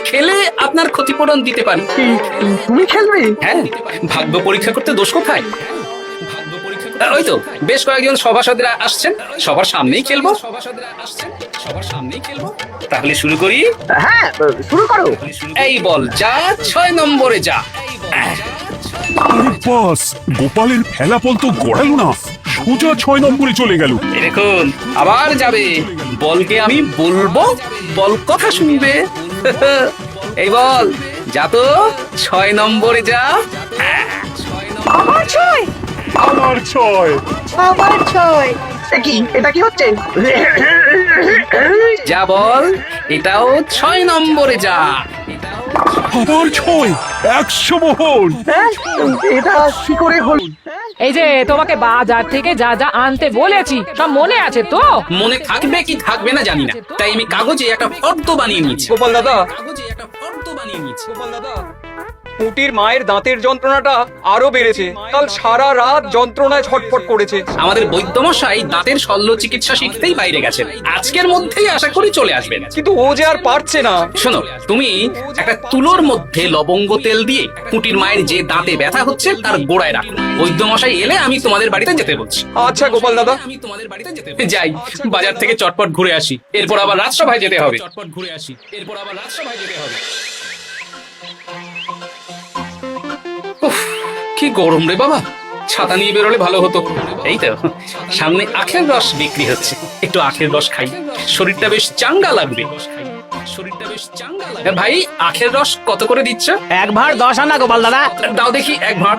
খেলে আপনার ক্ষতিপূরণ দিতে পারি। তুমি খেলবে? হ্যাঁ, ভাগ্য পরীক্ষা করতে দোষ কোথায়? ওই তো বেশ কয়েকজন সভাসদেরা আসছেন, সবার সামনেই খেলবো। তাহলে শুরু করি। হ্যাঁ, শুরু করো। এই বল যা, 6 নম্বরে যা। আরে বাস, গোপালের ফেলাফল তো গড়ালো না, সোজা 6 নম্বরে চলে গেল। এই দেখুন আবার যাবে, বলকে আমি বলবো, বল কথা শুনবে। এই বল যা তো, 6 নম্বরে যা। আমার ছয়, আমার 6। আমার ছয়। এটা কি হচ্ছে? যা বল, এটাও 6 নম্বরে যা। আমার 6, 100 মোহর। হ্যাঁ, এটা কি করে হল? এই যে তোমাকে বাজার থেকে যা যা আনতে বলেছি সব মনে আছে তো? মনে থাকবে কি থাকবে না জানি না, তাই আমি কাগজে একটা ফর্দ বানিয়ে নিয়েছি। গোপাল দাদা, কাগজে একটা ফর্দ বানিয়ে নিয়েছি। গোপাল দাদা, পুটির মায়ের দাঁতের যন্ত্রণাটা আরো বেড়েছে। কাল সারা রাত যন্ত্রণায় ছটফট করেছে। আমাদের বৈদ্যমশাই দাঁতের শল্য চিকিৎসা শিখতেই বাইরে গেছেন, আজকের মধ্যেই আশা করি চলে আসবেন। কিন্তু ও যে আর পারছে না। শোনো, তুমি একটা তুলোর মধ্যে লবঙ্গ তেল দিয়ে পুটির মায়ের যে দাঁতে ব্যথা হচ্ছে তার গোড়ায় রাখো। বৈদ্যমশাই এলে আমি তোমাদের বাড়িতে যেতে বলছি। আচ্ছা গোপাল দাদা। আমি তোমাদের বাড়িতে যেতে যাই, বাজার থেকে চটপট ঘুরে আসি, এরপর আবার রাজসভায় যেতে হবে। চটপট ঘুরে আসি, এরপর আবার রাজসভায় যেতে হবে। উফ, কি গরম রে বাবা, ছাতা নিয়ে বেরোলে ভালো হতো। এই তো সামনে আখের রস বিক্রি হচ্ছে, একটু আখের রস খাই, শরীরটা বেশ চাঙ্গা লাগবে। ভাই, আখের রস কত করে দিচ্ছ? 1 ভাঁড় 10 আনা গোপাল দাদা। দাও দেখি 1 ভাঁড়।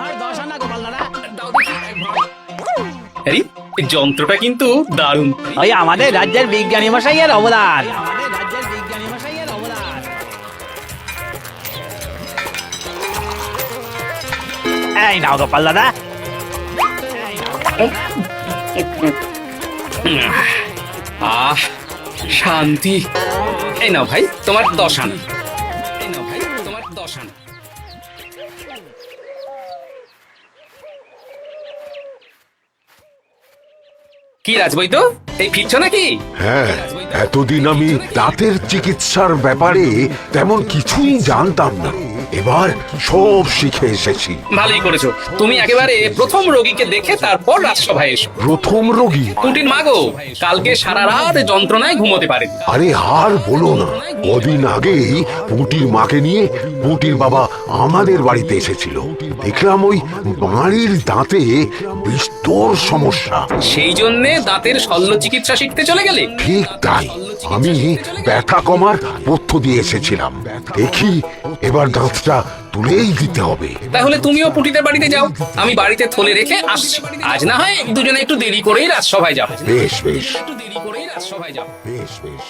আরে, এই যন্ত্রটা কিন্তু দারুণ। ওই আমাদের রাজ্যের বিজ্ঞানী মশাইয়ের অবদান। এই নাও গোপাল দাদা। আহ, শান্তি। এই নাও ভাই তোমার 10 আনা। কি রাজবৈদ্য, এই ফিরছো নাকি? হ্যাঁ, এতদিন আমি দাঁতের চিকিৎসার ব্যাপারে তেমন কিছুই জানতাম না, এবার সব শিখে এসেছি। ভালোই করেছো, তুমি একেবারে প্রথম রোগীকে দেখে তারপর রাজসভায় এসো। প্রথম রোগী? পুটির মা গো, কালকে সারা রাত যন্ত্রণায় ঘুমোতে পারেনি। আরে আর বলো না, কদিন আগেই পুটির মাকে নিয়ে পুটির বাবা আমাদের বাড়িতে এসেছিল। দেখলাম ওই বাড়ির দাঁতে বিস্তর সমস্যা। সেই জন্যে দাঁতের শল্য চিকিৎসা শিখতে চলে গেলে? ঠিক তাই, আমি ব্যথা কমার পথ্য দিয়ে এসেছিলাম। দেখি এবার দাঁতটা তুলেই দিতে হবে। তাহলে তুমিও পুটিদের বাড়িতে যাও, আমি বাড়িতে থলে রেখে আসছি। আজ না হয় দুজনে একটু দেরি করেই রাজসভায় যাবো। বেশ বেশ একটু দেরি করেই রাজসভায় যাবো। বেশ বেশ।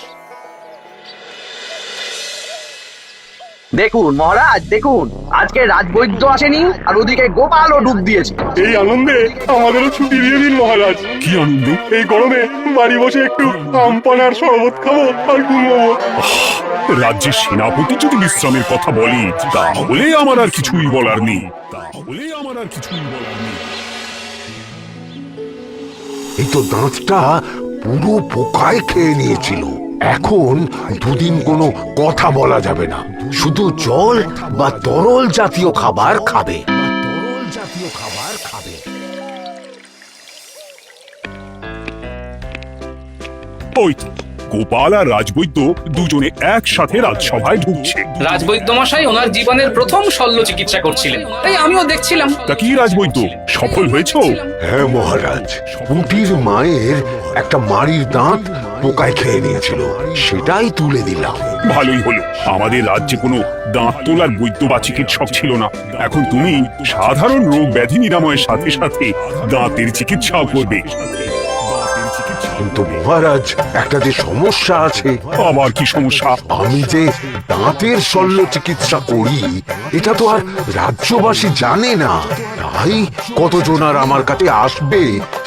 দেখুন মহারাজ, দেখুন আজকে রাজবৈদ্য আসেনি, আর ওদিকে গোপালও ডুব দিয়েছে। এই আনন্দে আমাদেরও ছুটি দিয়ে দিন মহারাজ। কি আনন্দ! এই গরমে বাড়ি বসে একটু আমপানার শরবত খাবো আর ঘুমোবো। রাজ্যের সেনাপতি যদি বিশ্রামের কথা বলে, তাহলে আমার আর কিছুই বলার নেই। এই তো দাঁতটা পুরো পোকায় খেয়ে নিয়েছিল। এখন দুদিন কোনো কথা বলা যাবে না, শুধু জল বা তরল জাতীয় খাবার খাবে। ওই তো গোপাল আর রাজবৈদ্য দুজনে একসাথে রাজসভায় ঢুকছে। রাজবৈদ্য মশাই ওনার জীবনের প্রথম শল্য চিকিৎসা করছিলেন, তাই আমিও দেখছিলাম। তা কি রাজবৈদ্য, সফল হয়েছো? হ্যাঁ মহারাজ, পুটির মায়ের একটা মাড়ির দাঁত পোকায় খেয়ে নিয়েছিল, সেটাই তুলে দিলাম। ভালোই হলো, আমাদের রাজ্যে কোনো দাঁত তোলার বৈদ্য বা চিকিৎসক ছিল না। এখন তুমি সাধারণ রোগ ব্যাধি নিরাময়ের সাথে সাথে দাঁতের চিকিৎসাও করবে। কিন্তু মহারাজ, একটা যে সমস্যা আছে। আবার কি সমস্যা? আমি যে দাঁতের শল্য চিকিৎসা করি এটা তো আর রাজ্যবাসী জানে না, তাই কতজন আর আমার কাছে আসবে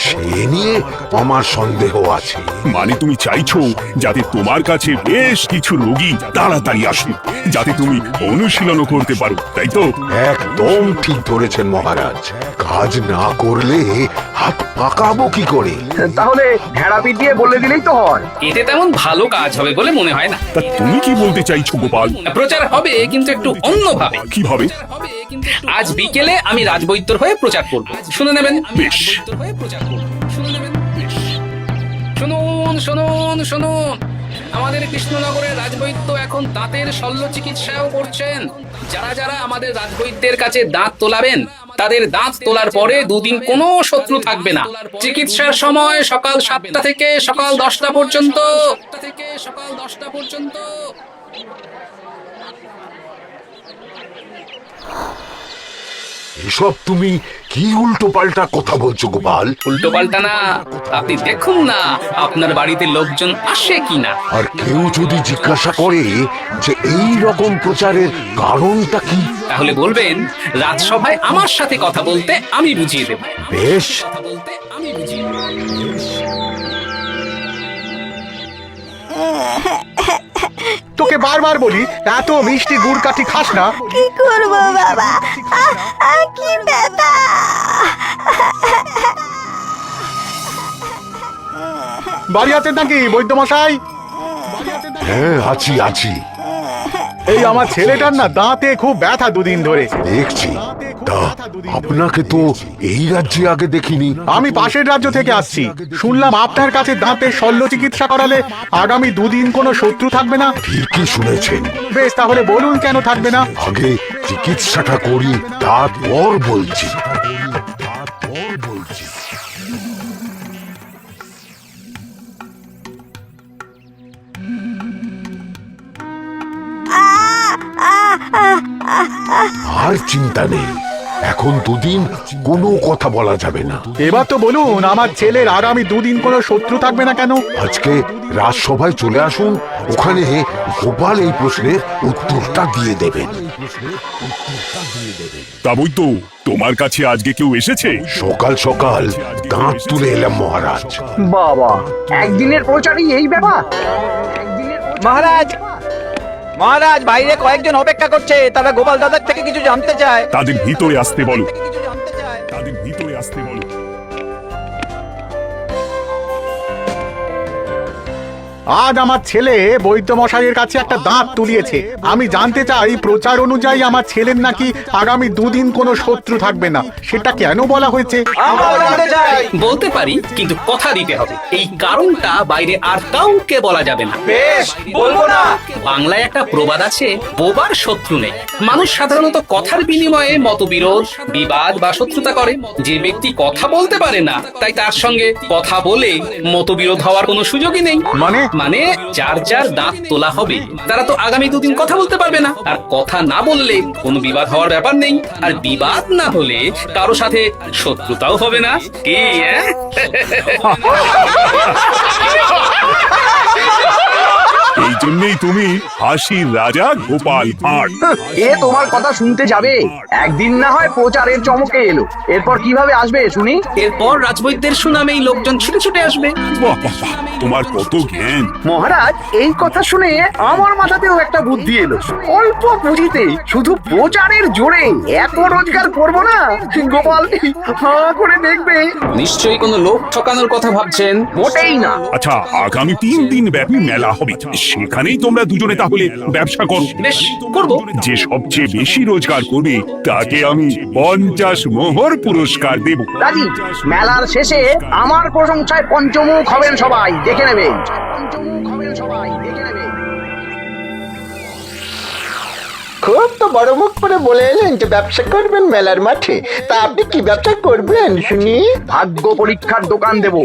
সে নিয়ে আমার সন্দেহ আছে। মানে তুমি চাইছো যাতে তোমার কাছে বেশ কিছু রোগী তাড়াতাড়ি আসুক, যাতে তুমি অনুশীলনও করতে পারো, তাই তো? একদম ঠিক ধরেছেন মহারাজ, কাজ না করলে হাত পাকাবো কি করে? তাহলে ভেড়া পিটিয়ে বলে দিলেই তো হয়। এতে তেমন ভালো কাজ হবে বলে মনে হয় না। তা তুমি কি বলতে চাইছো গোপাল? প্রচার হবে কিন্তু একটু অন্যভাবে। কিভাবে? আজ বিকেলে আমি রাজবৈদ্যর হয়ে প্রচার করব, শুনে নেবেন। বেশ। শুনুন শুনুন শুনুন, আমাদের কৃষ্ণনগরের রাজবৈদ্য এখন দাঁতের শল্য চিকিৎসাও করছেন। যারা যারা আমাদের রাজবৈদ্যের কাছে দাঁত তোলাবেন, তাদের দাঁত তোলার পরে দুদিন কোনো শত্রু থাকবে না। চিকিৎসার সময় সকাল 7টা থেকে সকাল 10টা পর্যন্ত। এসব তুমি কি উল্টো পাল্টা কথা বলছো গোপাল? উল্টো পাল্টা না, আপনি দেখুন না আপনার বাড়িতে লোকজন আসে কিনা। আর কেউ যদি জিজ্ঞাসা করে যে এই রকম প্রচারের কারণটা কি, তাহলে বলবেন রাজসভায় আমার সাথে কথা বলতে আমি বুঝিয়ে দেব। বেশ। তোকে বারবার বলি এত মিষ্টি গুড় কাঠি খাস না। কি করবো বাবা, কি ব্যথা। বাড়ি আছেন নাকি বৈদ্য মশাই? হ্যাঁ, আছি আছি। এই আমার ছেলেটার না দাঁতে খুব ব্যথা দুদিন ধরে। দেখছি। তা আপনাকে তো এই রাজ্যে আগে দেখিনি। আমি পাশের রাজ্য থেকে আসছি, শুনলাম আপনার কাছে দাঁতের শল্য চিকিৎসা করালে আগামী দুদিন কোনো শত্রু থাকবে না। ঠিকই শুনেছেন। বেশ, তাহলে বলুন কেন থাকবে না? আগে চিকিৎসাটা করি, তারপর বলছি। আর চিন্তা নেই, এখন দুদিন কোনো কথা বলা যাবে না। এবার তো বলুন আমার ছেলের আগামী দুদিন কোনো শত্রু থাকবে না কেন? আজকে রাজসভায় চলে আসুন, ওখানে গোপাল এই প্রশ্নের উত্তরটা দিয়ে দেবেন। তা বৈদ্য, তোমার কাছে আজকে কেউ এসেছে? সকাল সকাল দাঁত তুলে এলাম মহারাজ। বাবা, একদিনের প্রচারই এই ব্যাপার? মহারাজ, মহারাজ, বাইরে কয়েকজন অপেক্ষা করছে, তারা গোপাল দাদার থেকে কিছু জানতে চায়। তাদের ভিতরে আসতে বলো। তাদের ভিতরে আসতে বলো। আজ আমার ছেলে বৈদ্য মশাইয়ের কাছে একটা দাঁত তুলিয়েছে। আমি জানতে চাই প্রচার অনুযায়ী আমার ছেলের নাকি আগামী দুদিন কোনো শত্রু থাকবে না, সেটা কেন বলা হয়েছে? বলতে পারি, কিন্তু কথা দিতে হবে। এই কারণটা বাইরে আর কাউকে বলা যাবে না। বেশ, বলবো না। বাংলায় একটা প্রবাদ আছে, বোবার শত্রু নেই। মানুষ সাধারণত কথার বিনিময়ে মতবিরোধ, বিবাদ বা শত্রুতা করে। যে ব্যক্তি কথা বলতে পারে না, তাই তার সঙ্গে কথা বলে মতবিরোধ হওয়ার কোনো সুযোগই নেই। মানে যার যার দাঁত তোলা হবে তারা তো আগামী দুদিন কথা বলতে পারবে না। আর কথা না বললে কোনো বিবাদ হওয়ার ব্যাপার নেই। আর বিবাদ না হলে কারো সাথে শত্রুতাও হবে না। কি এই জন্যই তুমি হাসির রাজা গোপাল ভাঁড়। এ তোমার কথা শুনতে যাবে? একদিন না হয় প্রচারের চমকে এলো, এরপর কিভাবে আসবে শুনি? এরপর রাজবৈদ্যের সুনামেই লোকজন ছুটে ছুটে আসবে। বাহ, বাহ, বাহ, তোমার কত জ্ঞান! মহারাজ, এই কথা শুনে আমার মাথাতেও একটা বুদ্ধি এলো। অল্প পুঁজিতে শুধু প্রচারের জোরে এত রোজগার করব না, গোপাল হাঁ করে দেখবে। নিশ্চয়ই কোনো লোক ঠকানোর কথা ভাবছেন। মোটেই না। আচ্ছা, আগামী 3 দিন ব্যাপী মেলা হবে, সেখানেই তোমরা দুজনে তাহলে ব্যবসা করো। বেশ, করব। যে সবচেয়ে বেশি রোজগার করবে তাকে আমি 50 মোহর পুরস্কার দেব। রাজি। মেলার শেষে আমার প্রশংসায় পঞ্চমুখ হবেন সবাই, দেখে নেবে। খুব তো বড় মুখ করে বলে এলেন যে ব্যবসা করবেন মেলার মাঠে। তা আপনি কি ব্যবসা করবেন শুনি? ভাগ্য পরীক্ষার দোকান দেব।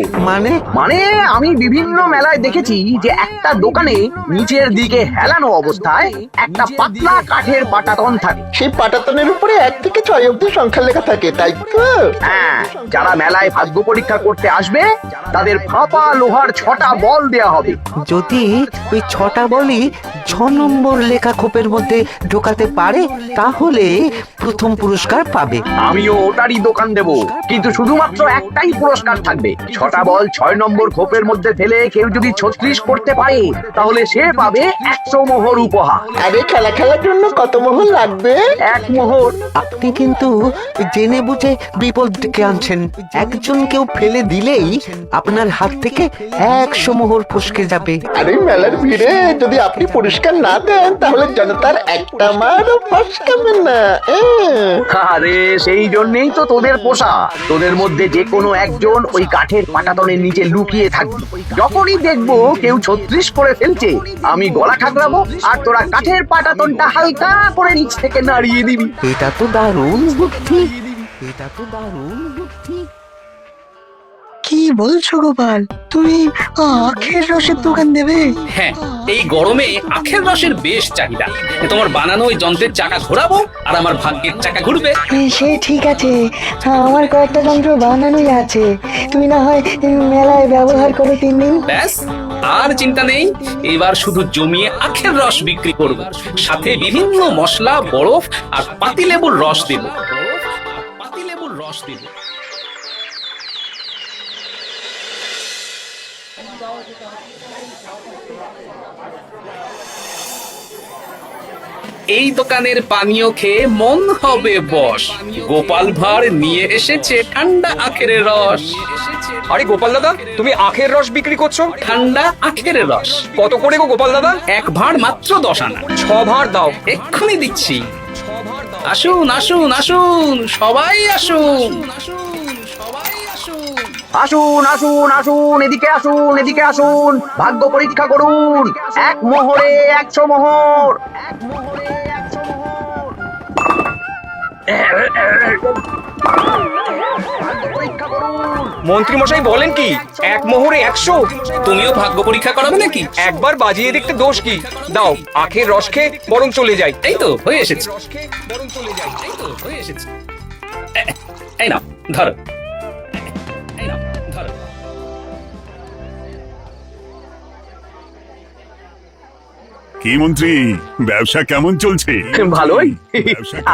মানে আমি বিভিন্ন মেলায় দেখেছি যে একটা দোকানে নিচের দিকে হেলানো অবস্থায় একটা পাতলা কাঠের পাটাতন থাকে। সেই পাটাতনের উপরে 1 থেকে 6 অব্দি সংখ্যা লেখা থাকে, তাই তো? হ্যাঁ, যারা মেলায় ভাগ্য পরীক্ষা করতে আসবে তাদের ফাঁপা লোহার 6টা বল দেয়া হবে। যদি ওই 6টা বলই 6 নম্বর লেখা খোপের মধ্যে ঢোকা ঢোকাতে পারে তাহলে প্রথম পুরস্কার পাবে। আমিও ওটারই দোকান দেব, কিন্তু শুধুমাত্র একটাই পুরস্কার থাকবে। 6টা বল 6 নম্বর খোপের মধ্যে ফেলে কেউ যদি 36 করতে পারে তাহলে সে পাবে 100 মোহর উপহার। আরে খেলা খেলার জন্য কত মোহর লাগবে? 1 মোহর। আপনি কিন্তু জেনে বুঝে বিপদ ডেকে আনছেন। একজন কেউ ফেলে দিলেই আপনার হাত থেকে 100 মোহর ফসকে যাবে। আরে মেলার ভিড়ে যদি আপনি পুরস্কার না দেন তাহলে জনতার একটা মারও ফসকাবে না। আরে সেই জন্যই তো তোদের পোষা। তোদের মধ্যে যে কোনো একজন ওই কাঠের পাটাতনের নিচে লুকিয়ে থাকবি। যখনই দেখবো কেউ 36 করে ফেলছে আমি গলা ঠাকরাবো আর তোরা কাঠের পাটাতনটা হালকা করে নিচ থেকে নাড়িয়ে দিবি। এটা তো দারুণ বুদ্ধি, এটা তো দারুণ বুদ্ধি। কি বলছো গোপাল, তুমি আখের রসের দোকান দেবে? হ্যাঁ, এই গরমে আখের রসের বেশ চাহিদা। তোমার বানানো ওই যন্ত্রের চাকা ঘোরাবো আর আমার ভাগ্যের চাকা ঘুরবে। সে ঠিক আছে, আমার কয়েকটা যন্ত্র বানানোই আছে, তুমি না হয় মেলায় ব্যবহার করো 3 দিন। ব্যাস, আর চিন্তা নেই। এবার শুধু জমিয়ে আখের রস বিক্রি করব, সাথে বিভিন্ন মশলা, বরফ আর পাতিলেবুর রস দেব। পাতিলেবুর রস দেব। এই দোকানের পানীয় খেয়ে মন হবে বশ। গোপাল ভাঁড় নিয়ে এসেছে ঠান্ডা আখের রস। আরে গোপাল দাদা, তুমি আখের রস বিক্রি করছো? ঠান্ডা আখের রস কত করে গো গোপাল দাদা? 1 ভাঁড় মাত্র 10 আনা। 6 ভাঁড় দাও। এক্ষুনি দিচ্ছি। আসুন আসুন আসুন, সবাই আসুন। আসুন আসুন আসুন, এদিকে আসুন, এদিকে আসুন, ভাগ্য পরীক্ষা করুন। 1 মোহরে 100 মোহর। মন্ত্রী মশাই বলেন কি 1 মোহরে 100? তুমিও ভাগ্য পরীক্ষা করাবে নাকি? একবার বাজিয়ে দেখতে দোষ কি? দাও, আখের রস খেয়ে বরং চলে যাই। এই তো হয়ে এসেছে। বরং চলে যাই। এই তো হয়ে এসেছে। এই নাও ধরো। এই নাও ধরো। কি মন্ত্রী, ব্যবসা কেমন চলছে? ভালোই।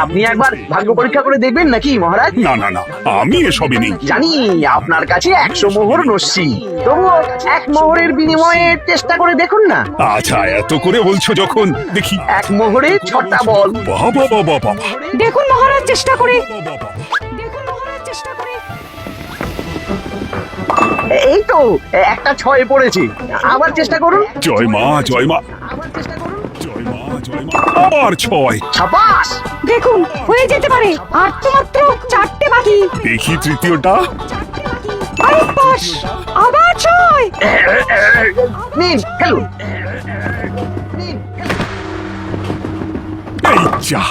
আপনি একবার ভাগ্য পরীক্ষা করে দেখবেন নাকি মহারাজ? না না না, আমি এসবে নেই। জানি আপনার কাছে 100 মোহর নস্যি, তবুও 1 মোহরের বিনিময়ে চেষ্টা করে দেখুন না। আচ্ছা, এত করে বলছো যখন, দেখি। 1 মোহরে 6টা বল। বাবা বাবা বাবা, দেখুন মহারাজ চেষ্টা করে। এই তো একটা 6 পড়েছে। আবার চেষ্টা করুন। জয় মা জয় মা, জয় মা জয় মা। আবার 6। সাবাস। দেখুন হয়ে যেতে পারে, আর তো মাত্র 4টে বাকি। দেখি তৃতীয়টা। আরে পাস, আবার 6। নিন খেলুন। এই যা,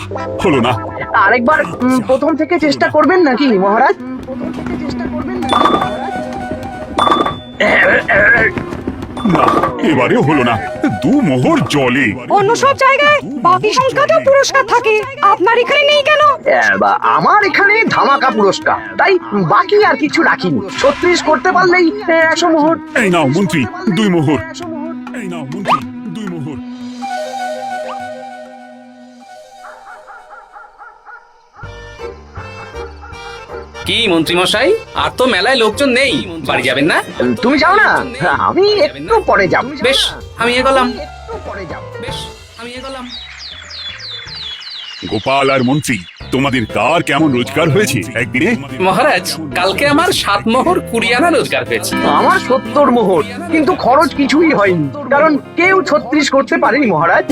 হলো না। আরেকবার প্রথম থেকে চেষ্টা করবেন নাকি মহারাজ? না, এবারেও হলো না। 2 মোহর জলে। অন্য সব জায়গায় বাকি সংখ্যাতেও পুরস্কার থাকে, আপনার এখানে নেই কেন? আমার এখানে ধামাকা পুরস্কার, তাই বাকি আর কিছু রাখিনি। 36 করতে পারলেই 100 মোহর। এই নাও মন্ত্রী 2 মোহর। এই নাও মন্ত্রী 2 মোহর। কি মন্ত্রী মশাই, আর তো মেলায় লোকজন নেই, বাড়ি যাবেন না? তুমি যাও না, আমি একটু পরে যাব। বেশ, আমি এগোলাম। পরে যাব। বেশ, আমি এগোলাম। গোপাল আর মন্ত্রী, তোমাদের কার কেমন রোজগার হয়েছে একদিনে? মহারাজ, কালকে আমার 7 মোহর 20 আনা রোজগার হয়েছে। আমার 70 মোহর, কিন্তু খরচ কিছুই হয়নি, কারণ কেউ 36 করতে পারেনি মহারাজ।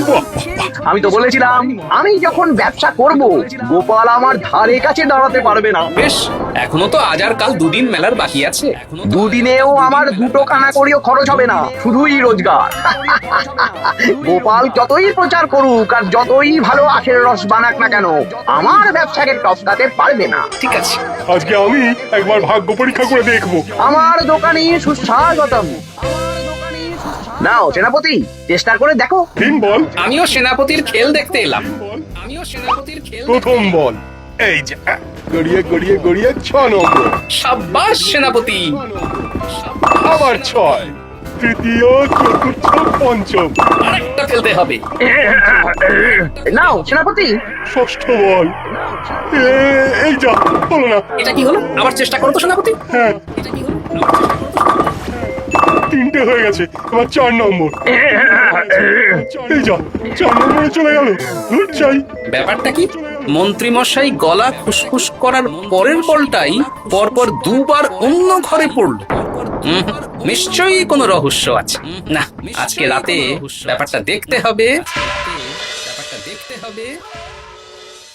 আমি তো বলেছিলাম আমি যখন ব্যবসা করব গোপাল আমার ধারে কাছে দাঁড়াতে পারবে না। বেশ, এখনো তো আজ আর কাল 2 দিন মেলার বাকি আছে। 2 দিনেও আমার 2 কানা করিও খরচ হবে না, শুধুই রোজগার। গোপাল যতই প্রচার করুক আর যতই ভালো আখের রস বানাক না কেন, আমার ব্যবসাকে টপকাতে পারবে না। ঠিক আছে, আজকে আমি একবার ভাগ্য পরীক্ষা করে দেখবো। আমার দোকানে সুস্বাগতম। নাও সেনাপতি, চেষ্টা করে দেখো। তিন বল। আমিও সেনাপতির খেল দেখতে এলাম। আমিও সেনাপতির খেল। প্রথম বল। এই যে গড়িয়ে গড়িয়ে গড়িয়ে 6 নম্বর। সাব্বাস সেনাপতি। আবার 6। তৃতীয় চতুর্থ পঞ্চম আরেকটা ফেলতে হবে। নাও সেনাপতি। ষষ্ঠ বল এই যা হলো না। এটা কি হলো? আবার চেষ্টা করো তো সেনাপতি। হ্যাঁ তিনটে হয়ে গেছে, এবার 4 নম্বর। এই যা 4 নম্বরে চলে গেল। ধুর চাই। ব্যাপারটা কি? মন্ত্রী মশাই গলা খুসখুস করার পরের বলটাই পরপর দুবার অন্য ঘরে পড়ল। নিশ্চয়ই কোনো রহস্য আছে। না, আজকে রাতে ব্যাপারটা দেখতে হবে।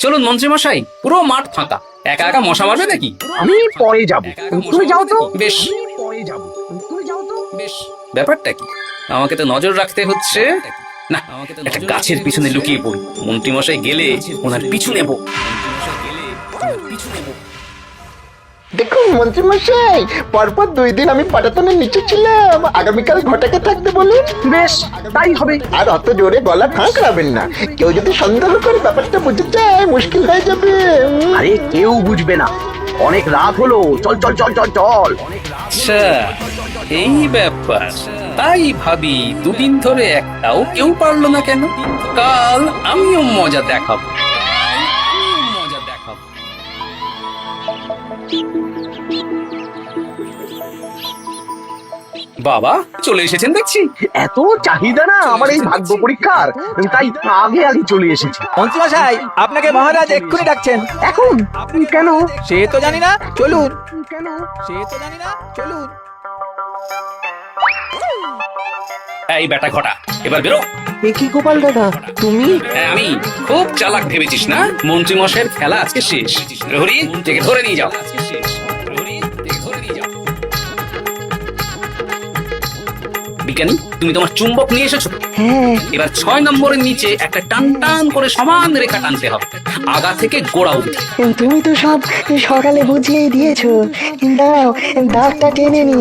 চলুন মন্ত্রী মশাই, পুরো মাঠ ফাঁকা, একা একা মশা মারবে নাকি? আমি পরে যাব, তুমি যাও তো। বেশ পরে যাব, তুমি যাও তো। বেশ। ব্যাপারটা কি? আমাকে তো নজর রাখতে হচ্ছে। না, একটা গাছের পিছনে লুকিয়ে পড়ি। মন্ত্রী মশাই গেলে ওনার পিছু নেব। দেখুন মন্ত্রী মশাই, পরপর 2 দিন আমি পাটাতনের নিচে ছিলাম। আগামীকাল ঘটাকে থাকতে বলুন। বেশ, তাই হবে। আর অত জোরে গলা ঠাঁকড়াবেন না, কেউ যদি সন্দেহ করে ব্যাপারটা বুঝতে চায় মুশকিল হয়ে যাবে। আরে কেউ বুঝবে না, অনেক রাত হলো, চল চল চল চল চল। আচ্ছা, এই ব্যাপার। তাই ভাবি 2 দিন ধরে একটাও কেউ পারলো না কেন? কাল আমিও মজা দেখাবো। বাবা চলে এসেছেন দেখছি। এত চাহিদা না আমার এই ভাগ্য পরীক্ষার, তাই আগে আগে চলে এসেছি। মন্ত্রীমশাই, আপনাকে মহারাজ এক্ষুনি ডাকছেন। এখন কেন? সে তো জানি না, চলুন। কেন? সে তো জানি না, চলুন। এই বেটা ঘটা, এবার বেরো। এ কি গোপাল দাদা, তুমি? হ্যাঁ, আমি খুব চালাক ভেবেছিস না? মন্ত্রী মশাইয়ের খেলা আজকে শেষ। প্রহরী, থেকে ধরে নিয়ে যাও। বিজ্ঞানী, তুমি তোমার চুম্বক নিয়ে এসেছো তো? হ্যাঁ, এবার 6 নম্বরের নিচে একটা টান টান করে সমান রেখা টানতে হবে, আগা থেকে গোড়া অবধি। তুমি তো সব সকালে বুঝিয়েই দিয়েছো। দাঁড়াও, দাগটা টেনে নি।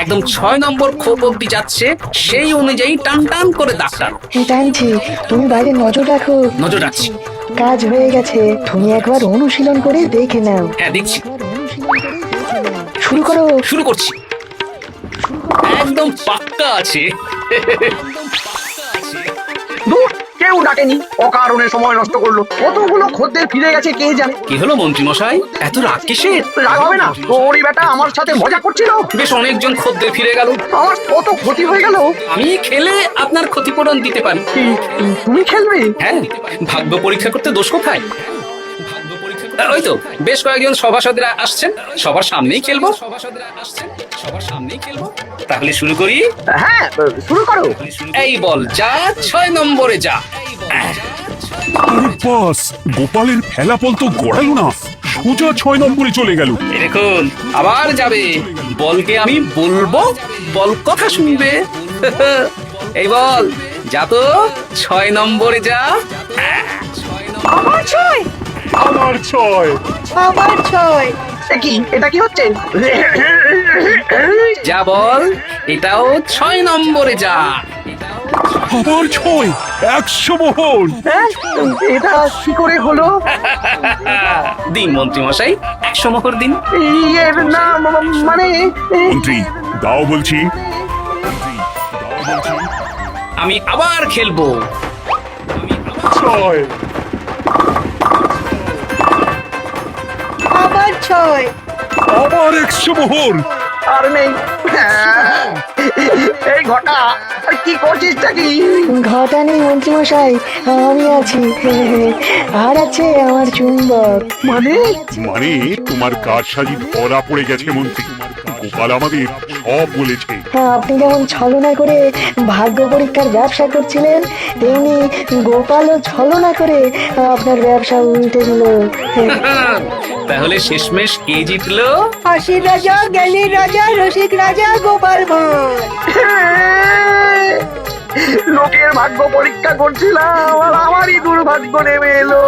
একদম 6 নম্বর খোপ অবধি যাচ্ছে, সেই অনুযায়ী টান টান করে দাগ টানো। টানছি, তুমি বাইরে নজর রাখো। নজর রাখছি। কাজ হয়ে গেছে, তুমি একবার অনুশীলন করে দেখে নাও। হ্যাঁ, দেখছি। শুরু করো। শুরু করছি। একদম পাক্কা আছে। দূর, কেউ ডাকেনি, অকারণে সময় নষ্ট করলো। কতগুলো খদ্দের ফিরে গেছে কে জানে। কি হলো মন্ত্রী মশাই, এত রাগ কিসের? রাগ হবে না, তোরই বেটা আমার সাথে মজা করছিল। বেশ অনেকজন খদ্দের ফিরে গেল। আমার কত ক্ষতি হয়ে গেল। আমি খেলে আপনার ক্ষতিপূরণ দিতে পারি। তুমি খেলবে? হ্যাঁ, ভাগ্য পরীক্ষা করতে দোষ কোথায়? ওই তো বেশ কয়েকজন সভাসদেরা আসছেন, সবার সামনেই খেলবো। তাহলে শুরু করি। হ্যাঁ, শুরু করো। এই বল যা, 6 নম্বরে যা। আরে বাস, গোপালের ফেলাফল তো গড়ালো না, সোজা 6 নম্বরে চলে গেল। এই দেখুন, আবার যাবে। বলকে আমি বলবো, বল কথা শুনবে। এই বল যা তো, 6 নম্বরে যা। আমার 6, আমার 6। আমার 6। কি এটা কি হচ্ছে? যা বল, এটাও 6 নম্বরে যা। আবার 6, 100 মোহর। হ্যাঁ, এটা কি করে হলো? দিন মন্ত্রী মশাই, 100 মোহর দিন। ইয়ে না, মানে মন্ত্রী দাও বলছি। আমি আবার খেলবো। 6, আমার 6। আবার 100 মোহর। আর নেই। এই ঘটা, আর কি করছিসটা কি? ঘটা নেই মন্ত্রীমশাই, আমি আছি। আর আছে আমার চুম্বক। মানে মানে তোমার কারসাজি ধরা পড়ে গেছে মন্ত্রী। গোপাল আমাদের সব বলেছে। আপনি যেমন ছলনা করে ভাগ্য পরীক্ষার ব্যবসা করছিলেন, তেমনি গোপালও ছলনা করে আপনার ব্যবসা উল্টে দিল। তাহলে শেষমেশ কে জিতলো? হাসির রাজা, জ্ঞানীর রাজা, রসিক রাজা গোপাল ভাঁড়। লোকের ভাগ্য পরীক্ষা করছিলাম, আর আমারই দুর্ভাগ্য নেমে এলো।